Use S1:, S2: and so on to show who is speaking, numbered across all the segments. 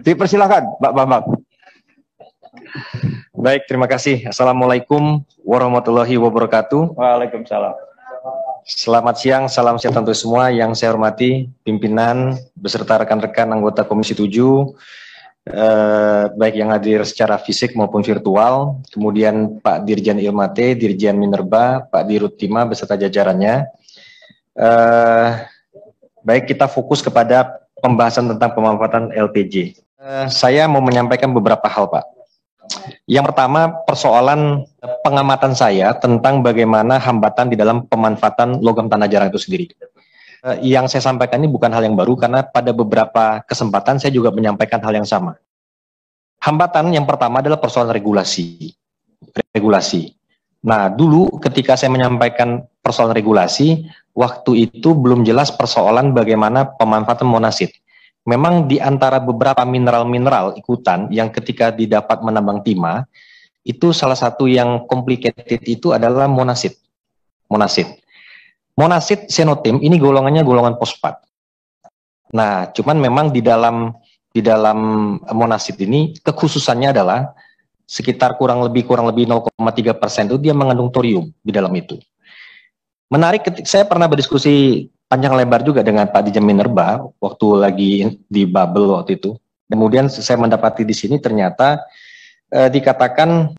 S1: Dipersilakan, Pak Bambang.
S2: Baik, terima kasih. Assalamualaikum warahmatullahi wabarakatuh.
S1: Waalaikumsalam.
S2: Selamat siang, salam sejahtera untuk semua. Yang saya hormati pimpinan beserta rekan-rekan anggota Komisi 7, baik yang hadir secara fisik maupun virtual, kemudian Pak Dirjen Ilmate, Dirjen Minerba, Pak Dirut Tima beserta jajarannya. Baik, kita fokus kepada pembahasan tentang pemanfaatan LPG. Saya mau menyampaikan beberapa hal, Pak. Yang pertama, persoalan pengamatan saya tentang bagaimana hambatan di dalam pemanfaatan logam tanah jarang itu sendiri. Yang saya sampaikan ini bukan hal yang baru, karena pada beberapa kesempatan saya juga menyampaikan hal yang sama. Hambatan yang pertama adalah persoalan regulasi. Nah, dulu ketika saya menyampaikan persoalan regulasi, waktu itu belum jelas persoalan bagaimana pemanfaatan monasit. Memang di antara beberapa mineral-mineral ikutan yang ketika didapat menambang timah, itu salah satu yang complicated itu adalah monasit. Monasit senotim ini golongannya golongan fosfat. Nah, cuman memang di dalam monasit ini kekhususannya adalah sekitar kurang lebih 0,3% itu dia mengandung thorium di dalam itu. Menarik, saya pernah berdiskusi panjang lebar juga dengan Pak Dirjen Minerba waktu lagi di bubble waktu itu. Kemudian saya mendapati di sini ternyata dikatakan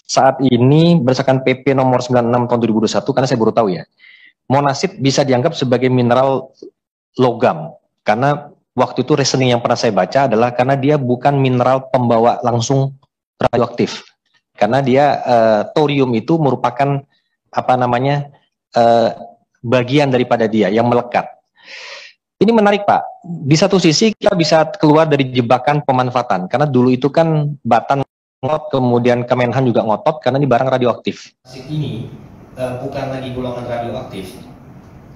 S2: saat ini berdasarkan PP nomor 96 tahun 2021, karena saya baru tahu ya, monasit bisa dianggap sebagai mineral logam, karena waktu itu reasoning yang pernah saya baca adalah karena dia bukan mineral pembawa langsung radioaktif, karena dia thorium itu merupakan bagian daripada dia yang melekat. Ini menarik, Pak. Di satu sisi kita bisa keluar dari jebakan pemanfaatan, karena dulu itu kan Batan ngotot, kemudian Kemenhan juga ngotot karena ini barang radioaktif.
S3: Ini bukan lagi golongan radioaktif,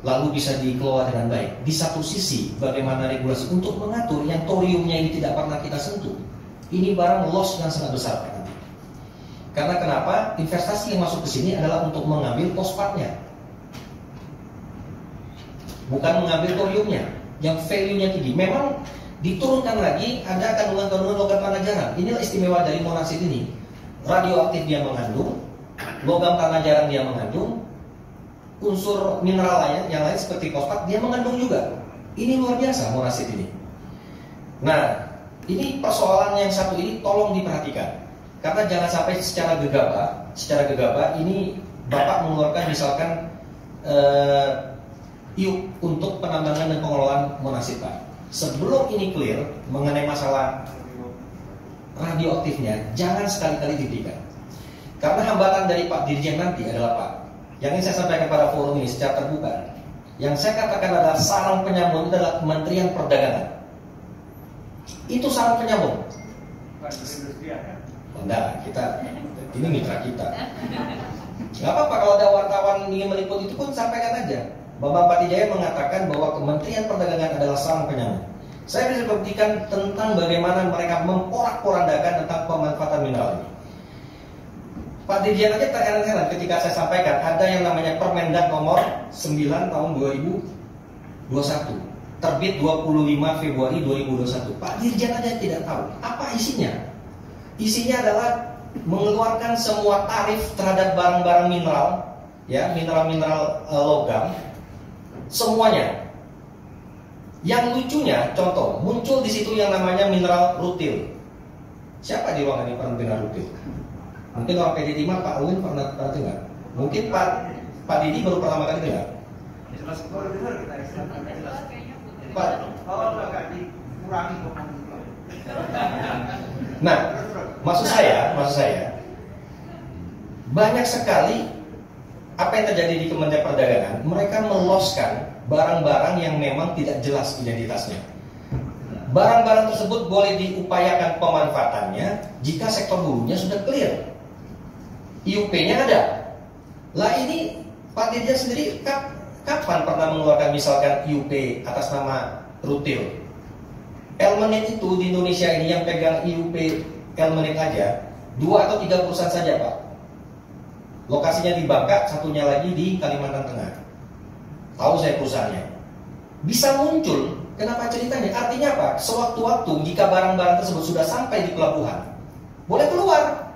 S3: lalu bisa dikelola dengan baik. Di satu sisi, bagaimana regulasi untuk mengatur yang thoriumnya ini tidak pernah kita sentuh. Ini barang loss yang sangat besar, Pak. Karena kenapa? Investasi yang masuk ke sini adalah untuk mengambil fosfatnya, bukan mengambil thoriumnya yang value-nya tinggi. Memang diturunkan lagi ada kandungan-kandungan logam tanah jarang. Inilah istimewa dari monasit ini. Radioaktif dia mengandung, logam tanah jarang dia mengandung, unsur mineral lain yang lain seperti fosfat dia mengandung juga. Ini luar biasa monasit ini. Nah, ini persoalan yang satu ini tolong diperhatikan. Karena jangan sampai secara gegabah ini Bapak mengeluarkan misalkan IUP untuk penambangan dan pengelolaan monasit, Pak. Sebelum ini clear mengenai masalah radioaktifnya, jangan sekali-kali diberikan. Karena hambatan dari Pak Dirjen nanti adalah, Pak, yang ingin saya sampaikan pada forum ini secara terbuka, yang saya katakan adalah sarang penyambung itu adalah Kementerian Perdagangan. Itu sarang penyambung. Enggak, ini mitra kita. Nggak apa-apa kalau ada wartawan ingin meliput itu pun sampaikan aja. Bapak Patijaya mengatakan bahwa Kementerian Perdagangan adalah sarang penyambung. Saya bisa buktikan tentang bagaimana mereka memporak-porandakan tentang pemanfaatan mineral ini. Pak Dirjen aja terheran-heran ketika saya sampaikan ada yang namanya Permendak nomor 9 tahun 2021, terbit 25 Februari 2021. Pak Dirjen aja tidak tahu apa isinya. Isinya adalah mengeluarkan semua tarif terhadap barang-barang mineral, ya, mineral-mineral logam, semuanya. Yang lucunya, contoh, muncul di situ yang namanya mineral rutil. Siapa di ruangan ini pernah dengar rutil? Mungkin orang PD5, Pak Alwin pernah dengar. Mungkin Pak Didi baru pertama kali dengar. Pak, nah, maksud saya banyak sekali apa yang terjadi di Kementerian Perdagangan. Mereka meloskan barang-barang yang memang tidak jelas identitasnya. Barang-barang tersebut boleh diupayakan pemanfaatannya jika sektor hulunya sudah clear, IUP-nya ada. Lah ini Pak Dirjen sendiri kapan pernah mengeluarkan misalkan IUP atas nama rutil? Elmenit itu di Indonesia ini yang pegang IUP Elmenit aja 2 atau 3 perusahaan saja, Pak. Lokasinya di Bangka, satunya lagi di Kalimantan Tengah. Tahu saya perusahaannya. Bisa muncul Kenapa ceritanya? Artinya apa? Sewaktu-waktu jika barang-barang tersebut sudah sampai di pelabuhan, boleh keluar.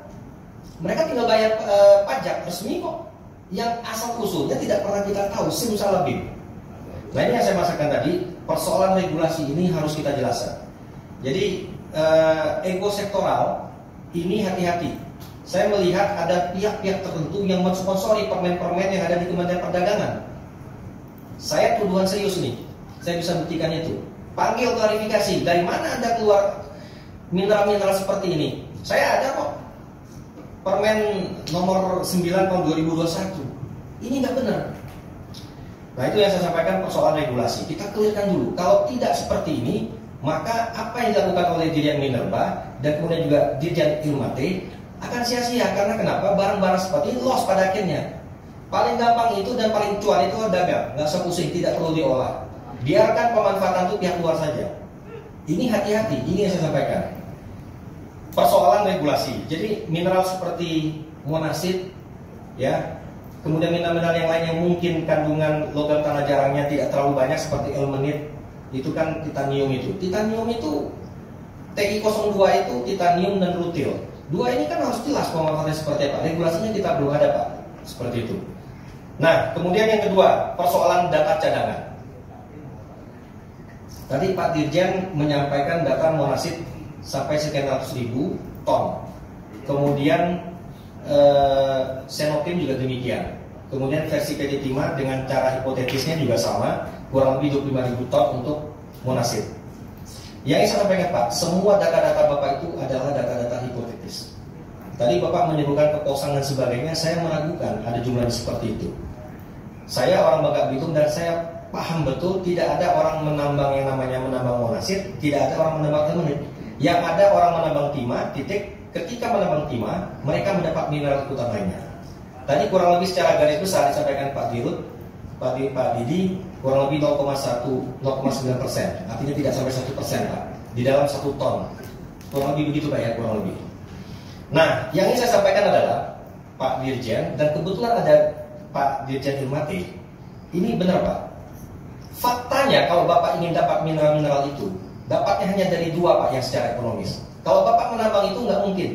S3: Mereka tinggal bayar pajak resmi kok. Yang asal usulnya tidak pernah kita tahu, simsalabim. Nah ini yang saya maksudkan tadi, persoalan regulasi ini harus kita jelaskan. Jadi ego sektoral ini hati-hati. Saya melihat ada pihak-pihak tertentu yang mensponsori permen-permen yang ada di Kementerian Perdagangan. Saya tuduhan serius nih. Saya bisa buktikan itu. Panggil klarifikasi, dari mana Anda keluar mineral-mineral seperti ini? Saya ada kok. Permen nomor 9 tahun 2021. Ini nggak benar. Nah itu yang saya sampaikan persoalan regulasi. Kita clearkan dulu. Kalau tidak seperti ini, maka apa yang dilakukan oleh Dirjen Minerba dan kemudian juga Dirjen Ilmate akan sia-sia. Karena kenapa? Barang-barang seperti ini loss pada akhirnya. Paling gampang itu dan paling cuan itu dagang. Nggak usah pusing, tidak perlu diolah. Biarkan pemanfaatan itu pihak luar saja. Ini hati-hati, ini yang saya sampaikan. Persoalan regulasi. Jadi mineral seperti monasit, ya, kemudian mineral yang lain yang mungkin kandungan logam tanah jarangnya tidak terlalu banyak seperti ilmenit, itu kan titanium itu. Titanium itu Ti02 itu titanium dan rutil. Dua ini kan harus jelas pemanfaatannya seperti apa. Regulasinya kita belum ada, Pak. Seperti itu. Nah, kemudian yang kedua, persoalan data cadangan. Tadi Pak Dirjen menyampaikan data monasit sampai sekian ratus ribu ton. Kemudian Senotim juga demikian. Kemudian versi PD Timah dengan cara hipotetisnya juga sama, kurang lebih 25.000 ton untuk monasit. Yang saya sampaikan Pak, semua data-data Bapak itu adalah data-data hipotetis. Tadi Bapak menyebutkan kekosongan dan sebagainya, saya meragukan ada jumlahnya seperti itu. Saya orang Bangka Belitung dan saya paham betul tidak ada orang menambang yang namanya menambang monasit, tidak ada orang menambang ilmenit. Yang ada orang menambang timah, titik. Ketika menambang timah, mereka mendapat mineral ikutan lainnya. Tadi kurang lebih secara garis besar disampaikan Pak Dirut, Pak Didi, kurang lebih 0,9%. Artinya tidak sampai 1% Pak. Di dalam 1 ton. Kurang lebih begitu Pak ya, kurang lebih. Nah, yang ingin saya sampaikan adalah Pak Dirjen, dan kebetulan ada Pak Dirjen Ilmate. Ini benar Pak. Faktanya kalau Bapak ingin dapat mineral-mineral itu, dapatnya hanya dari 2 Pak yang secara ekonomis. Kalau Bapak menambang itu nggak mungkin.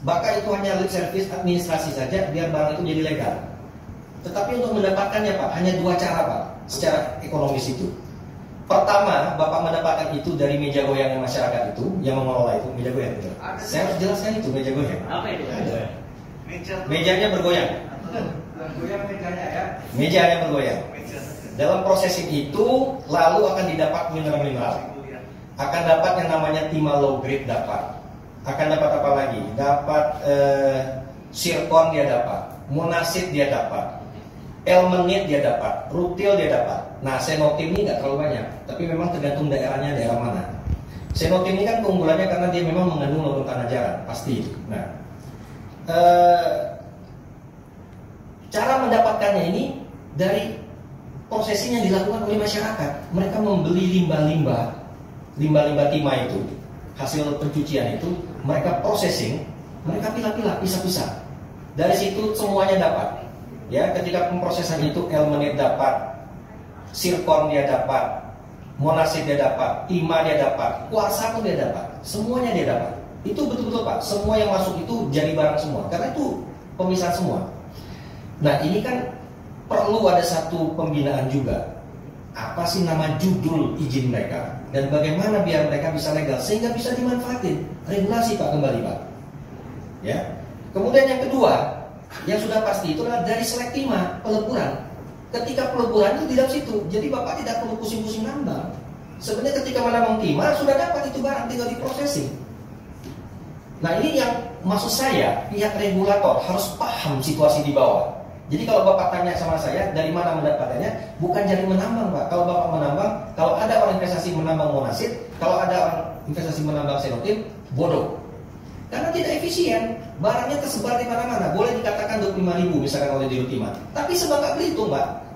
S3: Bahkan itu hanya lip service administrasi saja biar barang itu jadi legal. Tetapi untuk mendapatkannya Pak, hanya 2 cara Pak secara ekonomis itu. Pertama, Bapak mendapatkan itu dari meja goyang masyarakat itu yang mengelola itu, meja goyang itu. Saya harus jelaskan itu meja goyang.
S4: Apa itu?
S3: Mejanya bergoyang.
S4: Goyang mejanya ya.
S3: Mejanya bergoyang. Dalam prosesing itu lalu akan didapat mineral-mineral. Akan dapat yang namanya timah low grade dapat. Akan dapat apa lagi? Dapat zircon dia dapat, monasit dia dapat, ilmenit dia dapat, rutil dia dapat. Nah, senotim ini nggak terlalu banyak, tapi memang tergantung daerahnya daerah mana. Senotim ini kan keunggulannya karena dia memang mengandung logam tanah jarang, pasti itu. Nah, cara mendapatkannya ini dari prosesing yang dilakukan oleh masyarakat. Mereka membeli limbah-limbah timah itu, hasil pencucian itu, mereka processing, mereka pilah-pilah, pisah-pisah. Dari situ semuanya dapat. Ya, ketika pemprosesan itu ilmenit dapat, zircon dia dapat, monasit dia dapat, timah dia dapat, kuarsa pun dia dapat, semuanya dia dapat. Itu betul-betul Pak, semua yang masuk itu jadi barang semua, karena itu pemisahan semua. Nah, ini kan perlu ada satu pembinaan juga. Apa sih nama judul izin mereka dan bagaimana biar mereka bisa legal sehingga bisa dimanfaatin. Regulasi Pak kembali Pak. Ya. Kemudian yang kedua, yang sudah pasti itu adalah dari selektima, peleburan. Ketika peleburan itu di dalam situ, jadi Bapak tidak perlu pusing-pusing nambang. Sebenarnya ketika menambang timah sudah dapat itu barang, tinggal diprosesing. Nah ini yang maksud saya, pihak regulator harus paham situasi di bawah. Jadi kalau Bapak tanya sama saya dari mana mendapatkannya, bukan jadi menambang Pak. Kalau Bapak menambang, kalau ada orang investasi menambang monasit, kalau ada orang investasi menambang senotim, bodoh. Karena tidak efisien, barangnya tersebar di mana-mana. Boleh dikatakan 25.000 misalkan oleh Dirut Timah, tapi sebangga Belitung Pak.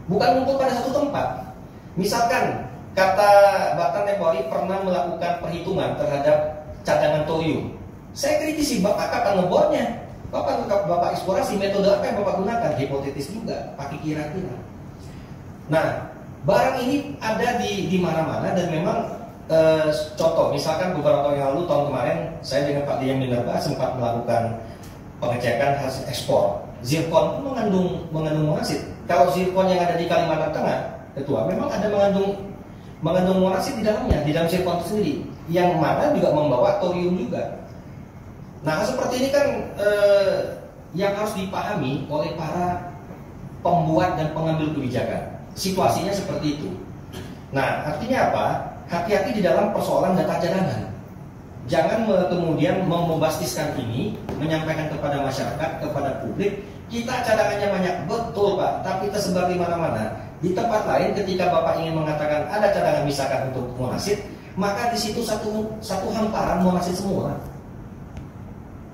S3: Bukan ngumpul pada satu tempat. Misalkan kata Batan Tempori pernah melakukan perhitungan terhadap cadangan thorium. Saya kritisi, Bapak kapan ngebornya? Bapak eksplorasi metode apa yang Bapak gunakan? Hipotetis juga, pakai kira-kira. Nah, Barang ini ada di mana-mana dan memang contoh, misalkan beberapa tahun yang lalu, tahun kemarin, saya dengan Pak Dian Minerba sempat melakukan pengecekan hasil ekspor. Zirkon itu mengandung monasid. Kalau zirkon yang ada di Kalimantan Tengah, Ketua, memang ada mengandung monasid di dalamnya, di dalam zirkon itu sendiri, yang mana juga membawa thorium juga. Nah, seperti ini kan yang harus dipahami oleh para pembuat dan pengambil kebijakan. Situasinya seperti itu. Nah, artinya apa? Hati-hati di dalam persoalan data cadangan. Jangan kemudian membastiskan ini, menyampaikan kepada masyarakat, kepada publik, kita cadangannya banyak, betul Pak, tapi tersebar di mana-mana. Di tempat lain, ketika Bapak ingin mengatakan ada cadangan misalkan untuk monasid, maka di situ satu hamparan monasid semua.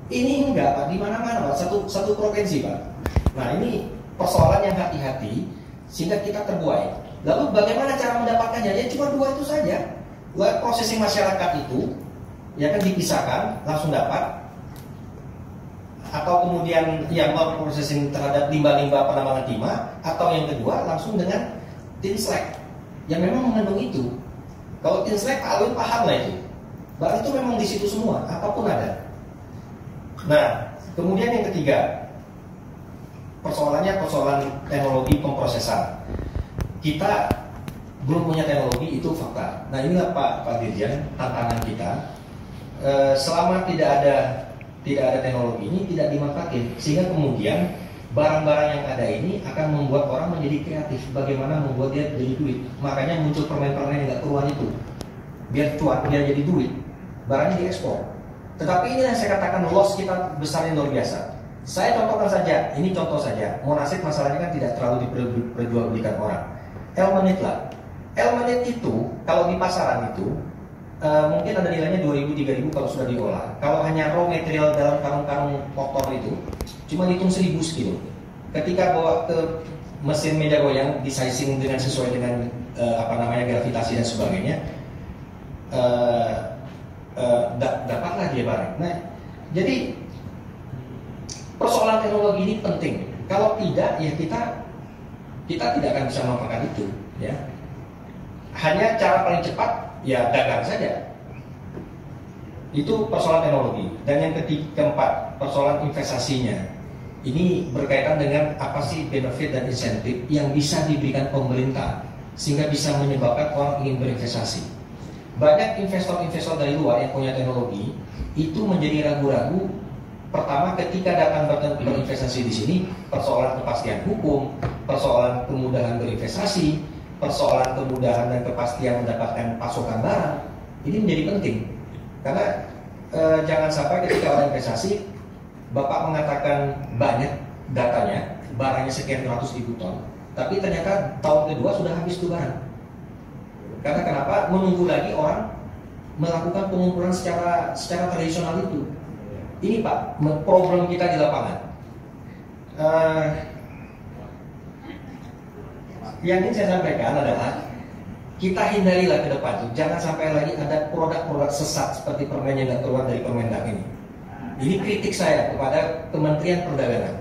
S3: Ini enggak Pak, di mana-mana Pak, satu provinsi Pak. Nah, ini persoalan yang hati-hati sehingga kita terbuai. Lalu bagaimana cara mendapatkannya? Ya cuma dua itu saja. Prosesing masyarakat itu ya kan dipisahkan langsung dapat, atau kemudian yang processing terhadap limbah-limbah penambangan timah, atau yang kedua langsung dengan tin slag yang memang mengandung itu. Kalau tin slag Pak Alwin paham lah itu. Barang itu memang di situ semua, apapun ada. Nah, kemudian yang ketiga, persoalannya persoalan teknologi pemprosesan. Kita belum punya teknologi, itu fakta. Nah, inilah Pak Dirjen tantangan kita. Selama tidak ada teknologi ini tidak dimanfaatkan, sehingga kemudian barang-barang yang ada ini akan membuat orang menjadi kreatif. Bagaimana membuat dia jadi duit? Makanya muncul permen-permen yang nggak keluar itu, biar cuan, biar jadi duit. Barangnya diekspor. Tetapi ini yang saya katakan loss kita besarnya luar biasa. Saya contohkan saja, ini contoh saja. Monasid masalahnya kan tidak terlalu diperjualbelikan orang. Elmenit lah. Elmenit itu kalau di pasaran itu mungkin ada nilainya 2.000-3.000 kalau sudah diolah. Kalau hanya raw material dalam karung-karung kotor itu cuma dihitung 1.000 kilo. Ketika bawa ke mesin meja goyang, di-sizing dengan sesuai dengan gravitasi dan sebagainya, dapatlah dia barang. Nah, jadi persoalan teknologi ini penting. Kalau tidak, ya kita tidak akan bisa memanfaatkan itu. Ya, hanya cara paling cepat ya dagang saja. Itu persoalan teknologi. Dan yang keempat, persoalan investasinya. Ini berkaitan dengan apa sih benefit dan insentif yang bisa diberikan pemerintah sehingga bisa menyebabkan orang ingin berinvestasi. Banyak investor-investor dari luar yang punya teknologi itu menjadi ragu-ragu. Pertama, ketika datang berinvestasi di sini, persoalan kepastian hukum, persoalan kemudahan berinvestasi, persoalan kemudahan dan kepastian mendapatkan pasokan barang, ini menjadi penting. Karena jangan sampai ketika orang investasi, Bapak mengatakan banyak datanya, barangnya sekian ratus ribu ton, tapi ternyata tahun kedua sudah habis itu barang. Karena kenapa? Menunggu lagi orang melakukan pengumpulan secara tradisional itu. Ini Pak, problem kita di lapangan. Yang ingin saya sampaikan adalah kita hindarilah ke depan, jangan sampai lagi ada produk-produk sesat seperti permen yang tidak keluar dari Permendag ini. Ini kritik saya kepada Kementerian Perdagangan,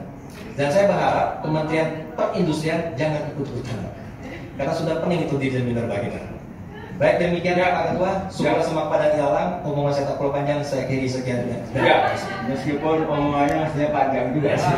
S3: dan saya berharap Kementerian Perindustrian jangan ikut-ikutan, karena sudah pening itu di Minerba kita. Baik, demikian ya Pak Ketua, Suara Semak Padang Ilalang, omongan saya tak perlu panjang, saya kiri sekian.
S1: Ya, meskipun omongannya saya panjang juga sih.